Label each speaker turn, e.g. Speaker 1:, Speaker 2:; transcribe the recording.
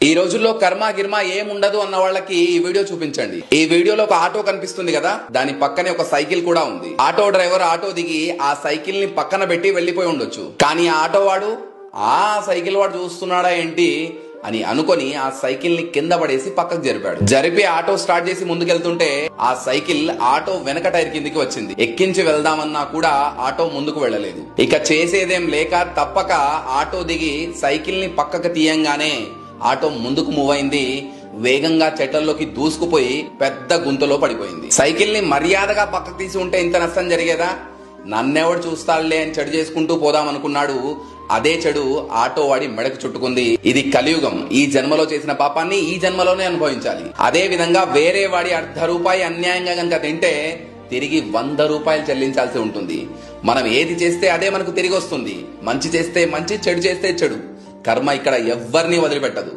Speaker 1: ఈ రోజుల్లో కర్మ గిర్మ ఏముండదు అన్న వాళ్ళకి ఈ వీడియో చూపించండి. ఈ వీడియోలో ఒక ఆటో కనిపిస్తుంది కదా, దాని పక్కనే ఒక సైకిల్ కూడా ఉంది. ఆటో డ్రైవర్ ఆటో దిగి ఆ సైకిల్ ని పక్కన పెట్టి వెళ్లిపోయి ఉండొచ్చు. కానీ ఆ ఆటో వాడు ఆ సైకిల్ వాడు చూస్తున్నాడా ఏంటి అని అనుకొని ఆ సైకిల్ ని కింద పడేసి పక్కకు జరిపి ఆటో స్టార్ట్ చేసి ముందుకెళ్తుంటే ఆ సైకిల్ ఆటో వెనక టైర్ కిందికి వచ్చింది. ఎక్కించి వెళ్దామన్నా కూడా ఆటో ముందుకు వెళ్ళలేదు. ఇక చేసేదేం లేక తప్పక ఆటో దిగి సైకిల్ ని పక్కకు తీయంగానే ఆటో ముందుకు మూవ్ అయింది. వేగంగా చెట్లలోకి దూసుకుపోయి పెద్ద గుంతలో పడిపోయింది. సైకిల్ ని మర్యాదగా పక్కకు తీసి ఉంటే ఇంత నష్టం జరిగేదా? నన్నెవడు చూస్తాడులే అని చెడు చేసుకుంటూ పోదామనుకున్నాడు. అదే చెడు ఆటో వాడి మెడకు చుట్టుకుంది. ఇది కలియుగం. ఈ జన్మలో చేసిన పాపాన్ని ఈ జన్మలోనే అనుభవించాలి. అదే విధంగా వేరే వాడి ₹1 అన్యాయంగా గనక తింటే తిరిగి ₹100 చెల్లించాల్సి ఉంటుంది. మనం ఏది చేస్తే అదే మనకు తిరిగి వస్తుంది. మంచి చేస్తే మంచి, చెడు చేస్తే చెడు. కర్మ ఇక్కడ ఎవ్వరిని వదిలిపెట్టదు.